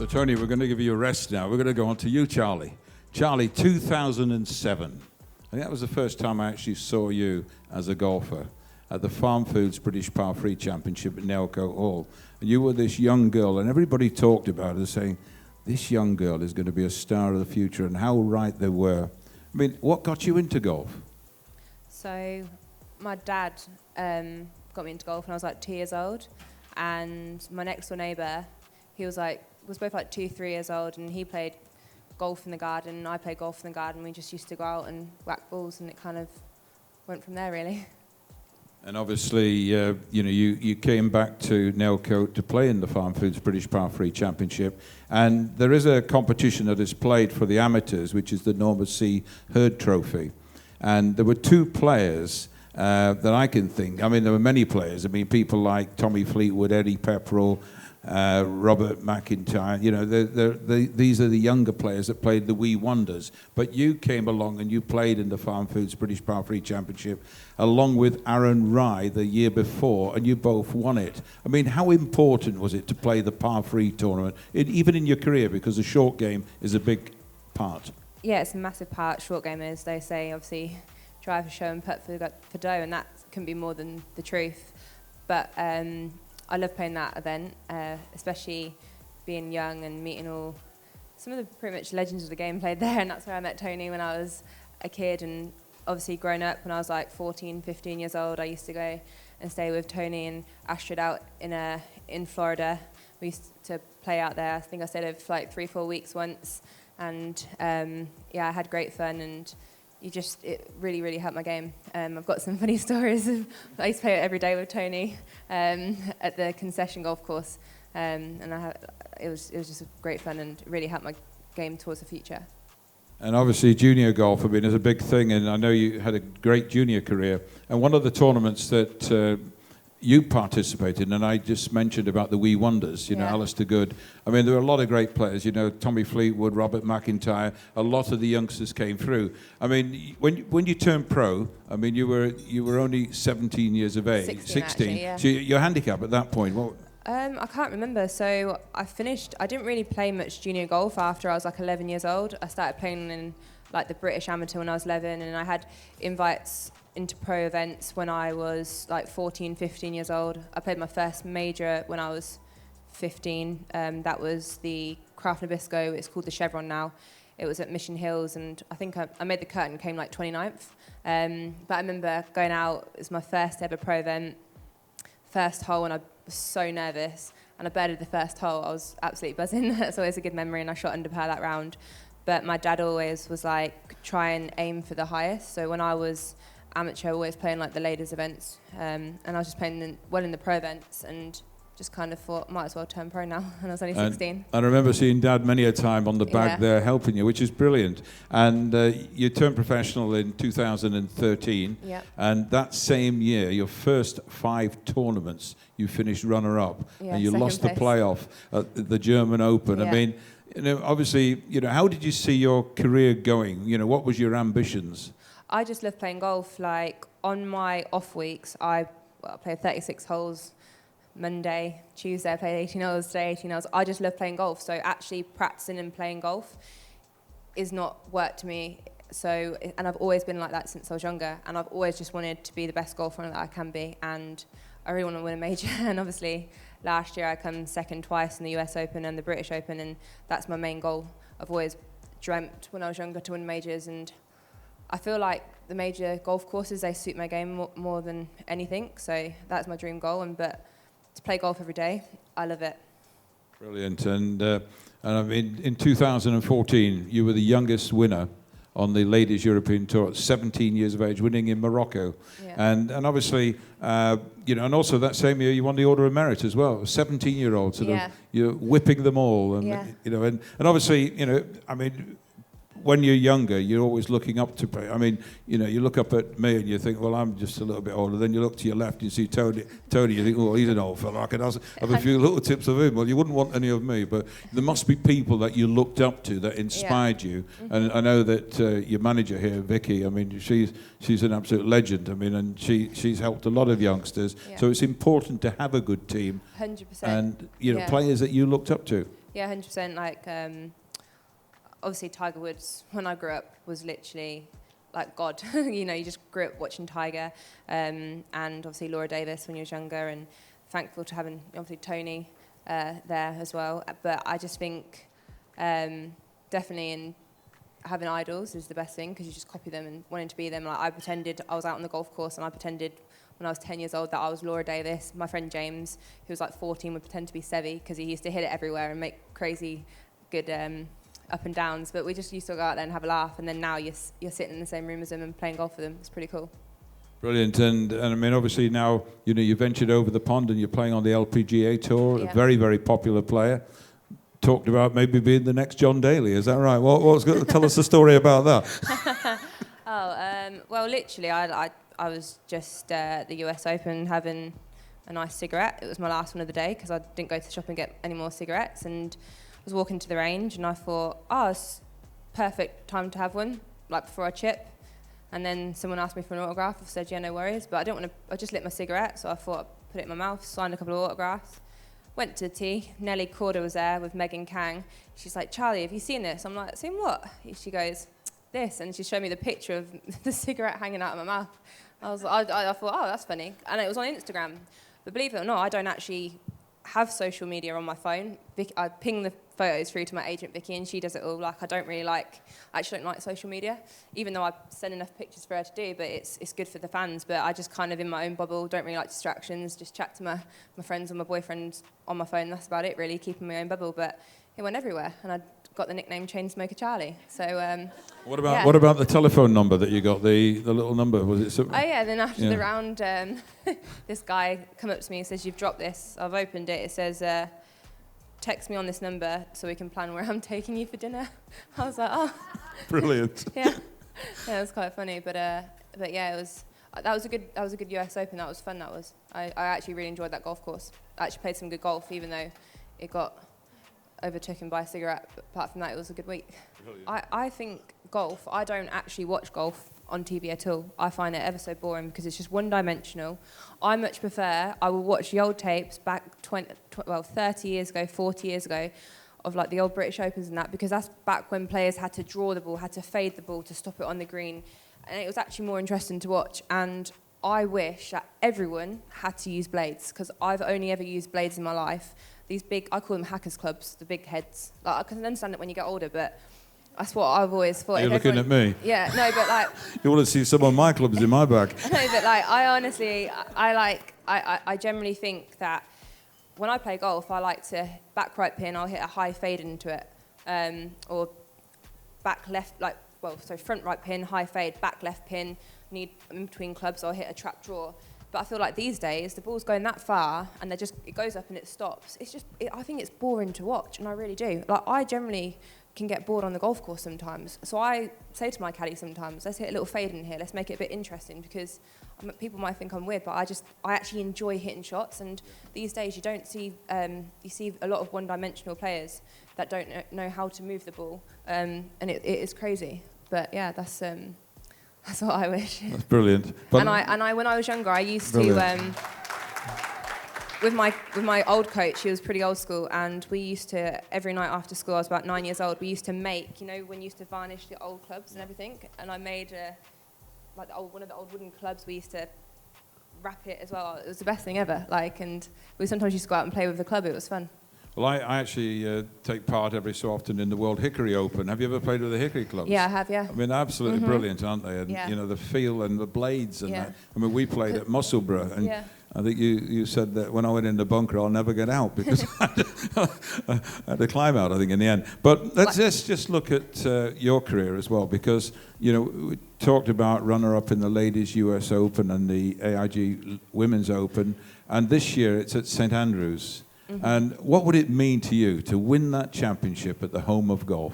So, Tony, we're going to give you a rest now. We're going to go on to you, Charley. Charley, 2007. I think that was the first time I actually saw you as a golfer at the Farm Foods British Par 3 Championship at Newcome Hall. And you were this young girl, and everybody talked about her, saying, this young girl is going to be a star of the future, and how right they were. I mean, what got you into golf? So, my dad got me into golf when I was like 2 years old, and my next door neighbour, he was both like 2, 3 years old, and he played golf in the garden, and I played golf in the garden. We just used to go out and whack balls, and it kind of went from there, really. And obviously, you came back to Newcome to play in the Farm Foods British Par 3 Championship, and there is a competition that is played for the amateurs, which is the Norma C. Hurd Trophy. And there were two players that I can think. I mean, there were many players. I mean, people like Tommy Fleetwood, Eddie Pepperell, Robert McIntyre. You know, these are the younger players that played the Wee Wonders. But you came along and you played in the Farm Foods British Par 3 Championship along with Aaron Rye the year before, and you both won it. I mean, how important was it to play the Par 3 tournament, even in your career, because the short game is a big part? Yeah, it's a massive part. Short game is, they say, obviously, drive for show and putt for dough, and that can be more than the truth. But I love playing that event, especially being young and meeting some of the pretty much legends of the game played there, and that's where I met Tony when I was a kid. And obviously growing up when I was like 14, 15 years old, I used to go and stay with Tony and Astrid out in Florida. We used to play out there. I think I stayed there for like 3-4 weeks once, and yeah, I had great fun, and it really, really helped my game. I've got some funny stories. I used to play it every day with Tony at the concession golf course, and it was just great fun and really helped my game towards the future. And obviously junior golf, I mean, is a big thing, and I know you had a great junior career. And one of the tournaments that you participated in, and I just mentioned about the Wee Wonders, you know, Alistair Good. I mean, there were a lot of great players, you know, Tommy Fleetwood, Robert McIntyre. A lot of the youngsters came through. I mean, when you turned pro, I mean, you were only 17 years of age, 16. Actually, yeah. So your handicap at that point, what? I can't remember. So I didn't really play much junior golf after I was like 11 years old. I started playing in like the British Amateur when I was 11, and I had invites into pro events when I was like 14, 15 years old. I played my first major when I was 15. That was the Craft Nabisco. It's called the Chevron now. It was at Mission Hills, and I think I made the cut and came like 29th. But I remember going out. It was my first ever pro event, first hole, and I was so nervous, and I birded the first hole. I was absolutely buzzing. That's always a good memory, and I shot under par that round. But my dad always was like, try and aim for the highest. So when I was amateur, always playing like the ladies events, and I was just playing well in the pro events, and just kind of thought, might as well turn pro now, and I was only 16. I remember seeing Dad many a time on the bag there helping you, which is brilliant. And you turned professional in 2013, and that same year, your first 5 tournaments, you finished runner-up, and you lost the playoff at the German Open. I mean, you know, obviously, you know, how did you see your career going? You know, what was your ambitions? I just love playing golf. Like, on my off weeks, I played 36 holes Monday, Tuesday I played 18 holes, today 18 holes. I just love playing golf. So actually practicing and playing golf is not work to me. So, and I've always been like that since I was younger. And I've always just wanted to be the best golfer that I can be. And I really want to win a major. And obviously last year I come second twice in the US Open and the British Open. And that's my main goal. I've always dreamt when I was younger to win majors. And I feel like the major golf courses, they suit my game more than anything. So that's my dream goal. But to play golf every day, I love it. Brilliant. And I mean, in 2014, you were the youngest winner on the Ladies European Tour at 17 years of age, winning in Morocco. And obviously, you know, and also that same year you won the Order of Merit as well. 17-year-old, sort of, you're whipping them all. And, you know, and obviously, you know, I mean, when you're younger, you're always looking up to. I mean, you know, you look up at me and you think, well, I'm just a little bit older. Then you look to your left and you see Tony. You think, oh, he's an old fella. I could have a few little tips of him. Well, you wouldn't want any of me, but there must be people that you looked up to that inspired you. And I know that your manager here, Vicky, I mean, she's an absolute legend. I mean, and she's helped a lot of youngsters. So it's important to have a good team. 100%. And, you know, players that you looked up to. Yeah, 100%. Like, obviously Tiger Woods, when I grew up, was literally like God. You know, you just grew up watching Tiger, and obviously Laura Davis when you was younger, and thankful to having obviously Tony there as well. But I just think definitely in having idols is the best thing, because you just copy them and wanting to be them. Like, I pretended I was out on the golf course, and I pretended when I was 10 years old that I was Laura Davis. My friend James, who was like 14, would pretend to be Seve because he used to hit it everywhere and make crazy good up and downs. But we just used to go out there and have a laugh, and then now you're sitting in the same room as them and playing golf with them. It's pretty cool. Brilliant. And I mean, obviously now, you know, you ventured over the pond and you're playing on the LPGA Tour, a very, very popular player. Talked about maybe being the next John Daly, is that right? What's going to tell us the story about that? Well, literally, I was just at the US Open having a nice cigarette. It was my last one of the day because I didn't go to the shop and get any more cigarettes, and I was walking to the range and I thought, it's perfect time to have one, like before I chip. And then someone asked me for an autograph. I said, yeah, no worries, but I don't want to. I just lit my cigarette, so I thought I'd put it in my mouth, signed a couple of autographs. Went to the tee. Nelly Corder was there with Megan Kang. She's like, Charlie, have you seen this? I'm like, seen what? She goes, this. And she showed me the picture of the cigarette hanging out of my mouth. I thought, that's funny. And it was on Instagram. But believe it or not, I don't actually have social media on my phone. I ping the photos through to my agent Vicky, and she does it all. Like, I actually don't like social media, even though I send enough pictures for her to do, but it's good for the fans. But I just kind of in my own bubble, don't really like distractions, just chat to my friends and my boyfriend on my phone. That's about it, really, keeping my own bubble. But it went everywhere, and I got the nickname Chainsmoker Charlie. So what about the telephone number that you got, the little number? Was it something? Oh yeah, then after the round, this guy come up to me and says, you've dropped this. I've opened it. It says, text me on this number so we can plan where I'm taking you for dinner. I was like, oh. Brilliant. Yeah, it was quite funny. But yeah, that was a good US Open. That was fun. I actually really enjoyed that golf course. I actually played some good golf, even though it got overtaken by a cigarette. But apart from that, it was a good week. I think golf, I don't actually watch golf on TV at all. I find it ever so boring because it's just one-dimensional. I much prefer, I will watch the old tapes back 30 years ago, 40 years ago, of like the old British Opens and that, because that's back when players had to draw the ball, had to fade the ball to stop it on the green. And it was actually more interesting to watch. And I wish that everyone had to use blades, because I've only ever used blades in my life. These big, I call them hackers clubs, the big heads. Like, I can understand it when you get older, but that's what I've always thought. You're looking at me. Yeah, no, but like... You want to see some of my clubs in my bag. No, but like, I honestly, I generally think that when I play golf, I like to back right pin, I'll hit a high fade into it. Or back left, front right pin, high fade, back left pin, need in between clubs, I'll hit a trap draw. But I feel like these days, the ball's going that far, and it goes up and it stops. I think it's boring to watch, and I really do. Like, I generally can get bored on the golf course sometimes. So I say to my caddy sometimes, let's hit a little fade in here, let's make it a bit interesting, because people might think I'm weird, but I actually enjoy hitting shots. And these days you don't see, you see a lot of one-dimensional players that don't know how to move the ball, and it is crazy. But yeah, that's what I wish. That's brilliant. But and I when I was younger, I used to with my old coach. He was pretty old school, and we used to, every night after school, I was about 9 years old, we used to make, you know, when you used to varnish the old clubs and everything, and I made one of the old wooden clubs. We used to wrap it as well. It was the best thing ever. And we sometimes used to go out and play with the club. It was fun. Well, I actually take part every so often in the World Hickory Open. Have you ever played with the Hickory clubs? Yeah, I have, yeah. I mean, absolutely brilliant, aren't they? And, you know, the feel and the blades and that. I mean, we played at Musselburgh, and I think you said that when I went in the bunker, I'll never get out, because I had to climb out, I think, in the end. But let's just look at your career as well, because, you know, we talked about runner-up in the Ladies US Open and the AIG Women's Open, and this year it's at St Andrews. And what would it mean to you to win that championship at the home of golf?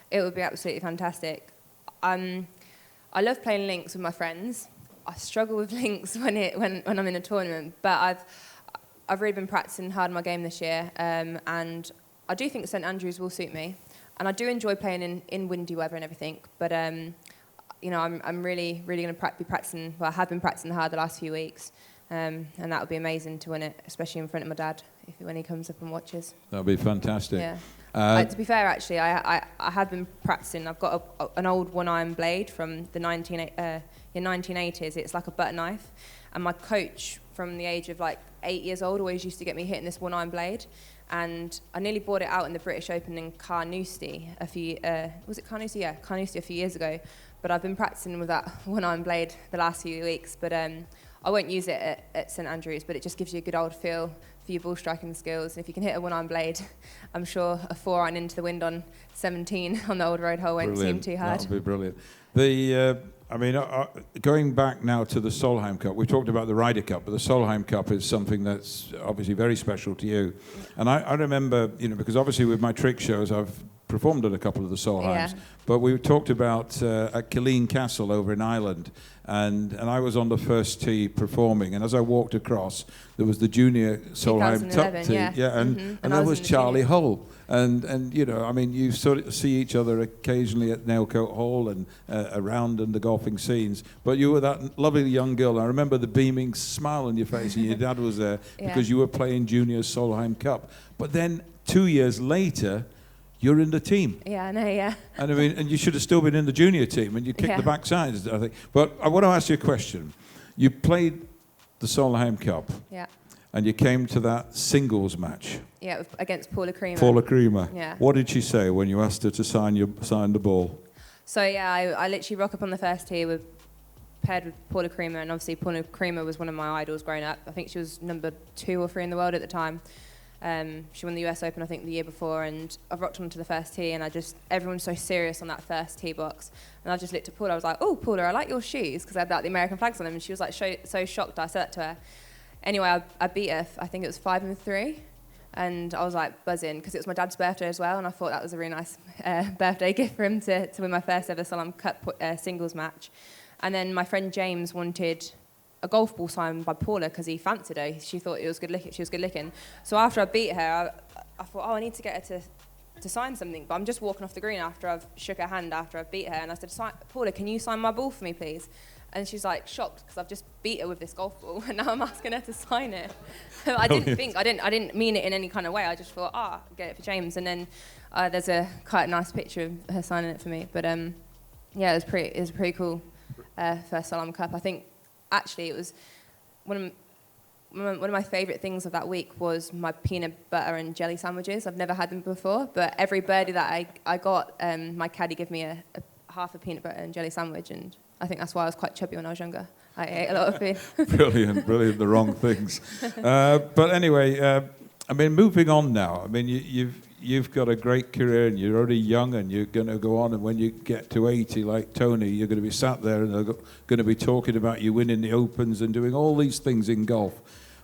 It would be absolutely fantastic. I love playing links with my friends. I struggle with links when I'm in a tournament, but I've really been practicing hard in my game this year, and I do think St Andrews will suit me, and I do enjoy playing in windy weather and everything. But you know, I'm really going to be practicing. Well, I have been practicing hard the last few weeks. And that would be amazing to win it, especially in front of my dad when he comes up and watches. That would be fantastic. Yeah. To be fair, actually, I have been practicing. I've got an old one-iron blade from the 1980s. It's like a butter knife. And my coach, from the age of like 8 years old, always used to get me hitting this one-iron blade. And I nearly bought it out in the British Open in Carnoustie was it Carnoustie? Yeah, Carnoustie a few years ago. But I've been practicing with that one-iron blade the last few weeks. But I won't use it at St Andrews, but it just gives you a good old feel for your ball striking skills. And if you can hit a one-iron blade, I'm sure a 4-iron into the wind on 17 on the old road hole won't seem too hard. That'll be brilliant. Going back now to the Solheim Cup, we talked about the Ryder Cup, but the Solheim Cup is something that's obviously very special to you. And I remember, because obviously with my trick shows, I've performed at a couple of the Solheims, but we talked about at Killeen Castle over in Ireland, and I was on the first tee performing, and as I walked across, there was the junior Solheim Cup tee, and there was Charley Hull. And you sort of see each other occasionally at Newcome Hall and around in the golfing scenes. But you were that lovely young girl. I remember the beaming smile on your face, and your dad was there because you were playing Junior Solheim Cup. But then 2 years later, you're in the team. Yeah, I know, yeah. And you should have still been in the junior team, and you kicked the backside, I think. But I want to ask you a question. You played the Solheim Cup. Yeah. And you came to that singles match. Yeah, against Paula Creamer. Paula Creamer. Yeah. What did she say when you asked her to sign the ball? So I literally rock up on the first tee paired with Paula Creamer, and obviously Paula Creamer was one of my idols growing up. I think she was number 2 or 3 in the world at the time. She won the US Open, I think, the year before, and I rocked onto the first tee, and everyone's so serious on that first tee box. And I just looked at Paula, I was like, "Oh, Paula, I like your shoes," because I had the American flags on them, and she was like so shocked I said that to her. Anyway, I beat her, I think it was 5-3, and I was like buzzing because it was my dad's birthday as well, and I thought that was a really nice birthday gift for him to win my first ever Solheim Cup singles match. And then my friend James wanted a golf ball signed by Paula because he fancied her. She thought it was she was good looking. So after I beat her, I thought, I need to get her to sign something. But I'm just walking off the green after I've shook her hand after I've beat her, and I said, "Paula, can you sign my ball for me, please?" And she's like shocked because I've just beat her with this golf ball, and now I'm asking her to sign it. I didn't mean it in any kind of way. I just thought, I'll get it for James. And then there's quite a nice picture of her signing it for me. But it was pretty cool first Solheim Cup. I think actually it was one of my favourite things of that week was my peanut butter and jelly sandwiches. I've never had them before, but every birdie that I got, my caddy gave me a half a peanut butter and jelly sandwich, and I think that's why I was quite chubby when I was younger. I ate a lot of food. Brilliant, the wrong things. But anyway, moving on now. You've got a great career, and you're already young, and you're going to go on. And when you get to 80, like Tony, you're going to be sat there, and they're going to be talking about you winning the Opens and doing all these things in golf.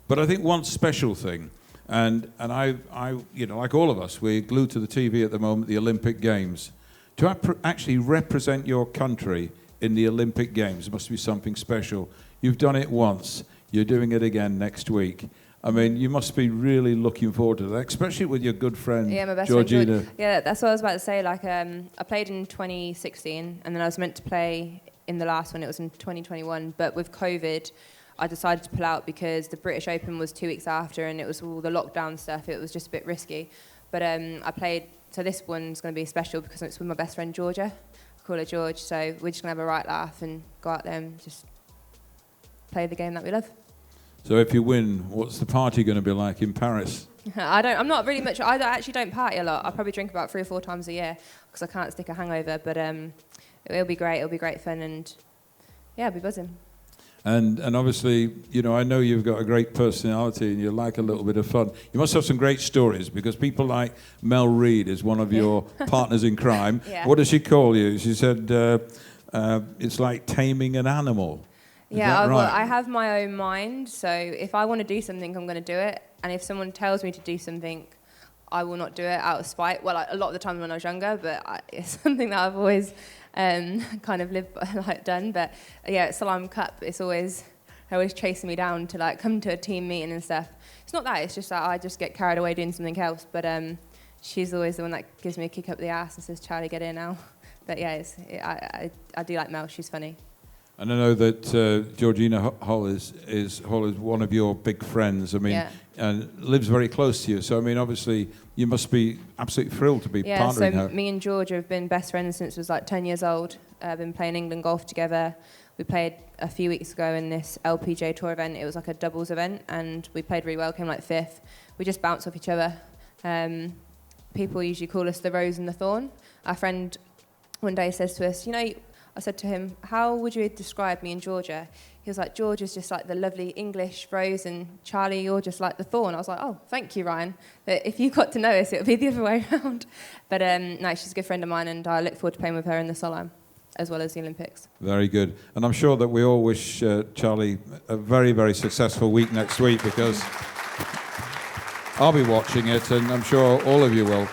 But I think one special thing, and I like all of us, we're glued to the TV at the moment, the Olympic Games. To actually represent your country in the Olympic Games must be something special. You've done it once. You're doing it again next week. You must be really looking forward to that, especially with your good friend, my best Georgina. Friend. Yeah, that's what I was about to say. I played in 2016, and then I was meant to play in the last one. It was in 2021, but with COVID, I decided to pull out because the British Open was 2 weeks after, and it was all the lockdown stuff. It was just a bit risky. But I played. So this one's going to be special because it's with my best friend Georgia. I call her George. So we're just going to have a right laugh and go out there and just play the game that we love. So if you win, what's the party going to be like in Paris? I'm not really much. I actually don't party a lot. I probably drink about 3 or 4 times a year because I can't stick a hangover. But it'll be great. It'll be great fun, and I'll be buzzing. And obviously, I know you've got a great personality and you like a little bit of fun. You must have some great stories because people like Mel Reid is one of your partners in crime. Yeah. What does she call you? She said it's like taming an animal. Yeah, right? Well, I have my own mind, so if I want to do something, I'm going to do it. And if someone tells me to do something, I will not do it out of spite. Well, a lot of the time when I was younger, but it's something that I've always kind of done. But at Solheim Cup, they're always chasing me down to come to a team meeting and stuff. It's not that, it's just that I just get carried away doing something else. But she's always the one that gives me a kick up the ass and says, "Charlie, get in now." But I do like Mel, she's funny. And I know that Georgina Hull is one of your big friends. I mean, and lives very close to you. So I mean, obviously, you must be absolutely thrilled to be partnering her. So me and Georgia have been best friends since I was like 10 years old. Been playing England golf together. We played a few weeks ago in this LPGA Tour event. It was like a doubles event, and we played really well. Came like 5th. We just bounced off each other. People usually call us the rose and the thorn. Our friend one day says to us, I said to him, how would you describe me and Georgia? He was like, Georgia's just like the lovely English rose, and Charlie, you're just like the thorn. I was like, oh, thank you, Ryan. But if you got to know us, it would be the other way around. But no, she's a good friend of mine, and I look forward to playing with her in the Solheim, as well as the Olympics. Very good. And I'm sure that we all wish Charlie a very, very successful week next week, because I'll be watching it, and I'm sure all of you will.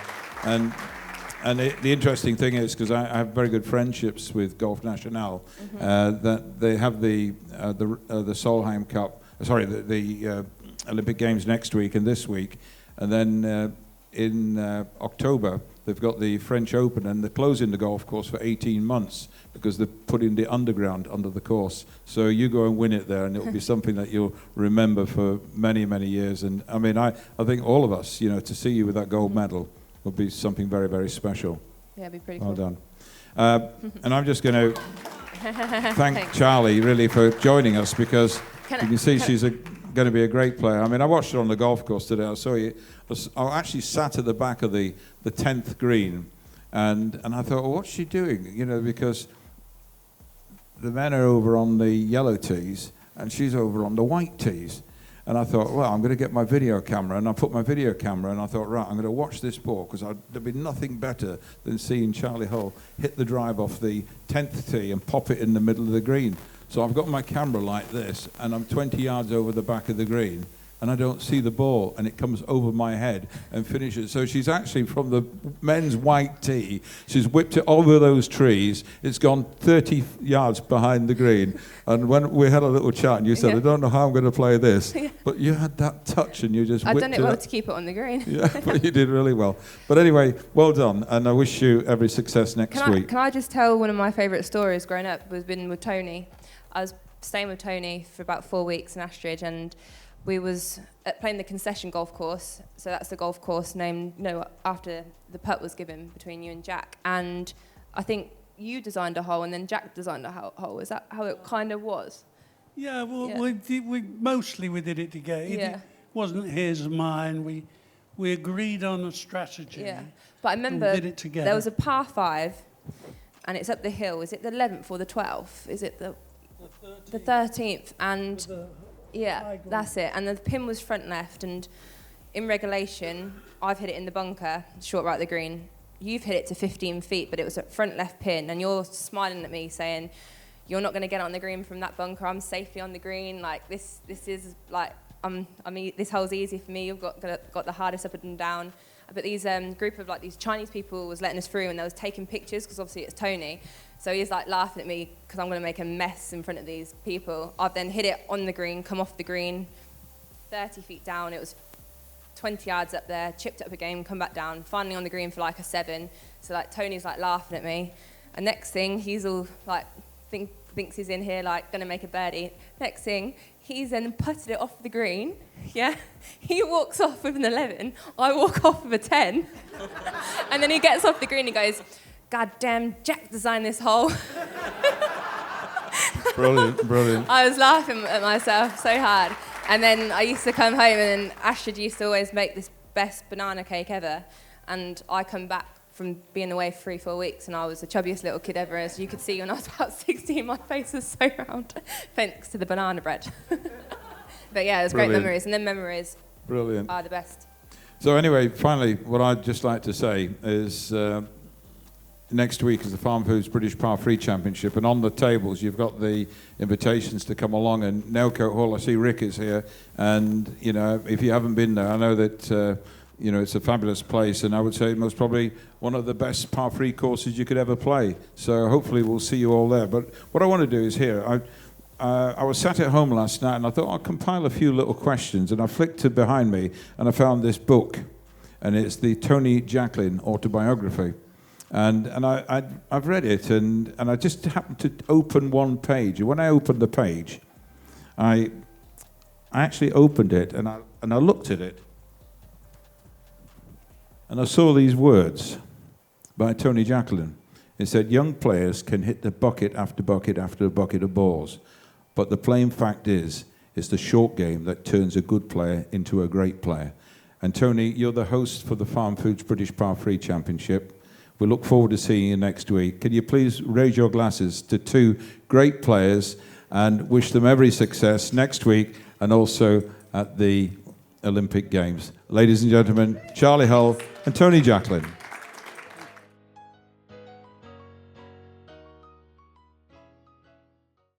And the interesting thing is, because I have very good friendships with Golf National, that they have the Solheim Cup, the Olympic Games next week and this week, and then in October they've got the French Open, and they're closing the golf course for 18 months because they're putting the underground under the course. So you go and win it there, and it'll be something that you'll remember for many, many years. And I mean, I think all of us, to see you with that gold medal would be something very, very special. Yeah, it'd be pretty cool. Well done. And I'm just going to thank Charlie, really, for joining us, because you can see she's going to be a great player. I mean, I watched her on the golf course today. I saw you. I actually sat at the back of the 10th green, and I thought, well, what's she doing? Because the men are over on the yellow tees, and she's over on the white tees. And I thought, well, I'm going to get my video camera. And I put my video camera, and I thought, right, I'm going to watch this ball, because there'd be nothing better than seeing Charley Hull hit the drive off the 10th tee and pop it in the middle of the green. So I've got my camera like this, and I'm 20 yards over the back of the green, and I don't see the ball, and it comes over my head and finishes. So she's actually from the men's white tee. She's whipped it over those trees. It's gone 30 yards behind the green. And when we had a little chat, and you said, I don't know how I'm going to play this, but you had that touch, and you just whipped it. I've done it well to keep it on the green. Yeah, but you did really well. But anyway, well done, and I wish you every success next week. Can I just tell one of my favourite stories growing up was been with Tony. I was staying with Tony for about 4 weeks in Astridge, and we was playing the concession golf course. So that's the golf course named after the putt was given between you and Jack. And I think you designed a hole, and then Jack designed a hole. Is that how it kind of was? Yeah, well, we did it together. It wasn't his or mine. We agreed on a strategy. Yeah, but I remember did it together. There was a par 5, and it's up the hill. Is it the 11th or the 12th? Is it the 13th? And yeah, that's it. And the pin was front left, and in regulation, I've hit it in the bunker, short right of the green. You've hit it to 15 feet, but it was a front left pin, and you're smiling at me saying, you're not going to get it on the green from that bunker. I'm safely on the green. Like, this is like, this hole's easy for me. You've got the hardest up and down. But these group of these Chinese people was letting us through, and they was taking pictures, because obviously it's Tony. So he's laughing at me because I'm going to make a mess in front of these people. I've then hit it on the green, come off the green, 30 feet down. It was 20 yards up there, chipped up a game, come back down, finally on the green for a 7. So Tony's laughing at me. And next thing, he's all thinks he's in here going to make a birdie. Next thing, he's then putted it off the green. Yeah, he walks off with an 11. I walk off with a 10. And then he gets off the green and goes, God damn, Jack designed this hole. Brilliant. I was laughing at myself so hard. And then I used to come home, and then Astrid used to always make this best banana cake ever. And I come back from being away for 3-4 weeks, and I was the chubbiest little kid ever. As you could see, when I was about 16, my face was so round, thanks to the banana bread. But yeah, it was great memories, and then memories are the best. So anyway, finally, what I'd just like to say is next week is the Farm Foods British Par 3 Championship, and on the tables you've got the invitations to come along, and Newcome Hall, I see Rick is here, and if you haven't been there, I know that it's a fabulous place, and I would say most probably one of the best par 3 courses you could ever play. So hopefully we'll see you all there. But what I want to do is here, I was sat at home last night, and I thought I'll compile a few little questions, and I flicked to behind me, and I found this book, and it's the Tony Jacklin autobiography. And I've read it, and I just happened to open one page. And when I opened the page, I actually opened it, and I looked at it, and I saw these words by Tony Jacqueline. It said, young players can hit the bucket after bucket after bucket of balls, but the plain fact is, it's the short game that turns a good player into a great player. And Tony, you're the host for the Farm Foods British Par 3 Championship. We look forward to seeing you next week. Can you please raise your glasses to two great players and wish them every success next week and also at the Olympic Games. Ladies and gentlemen, Charley Hull and Tony Jacqueline.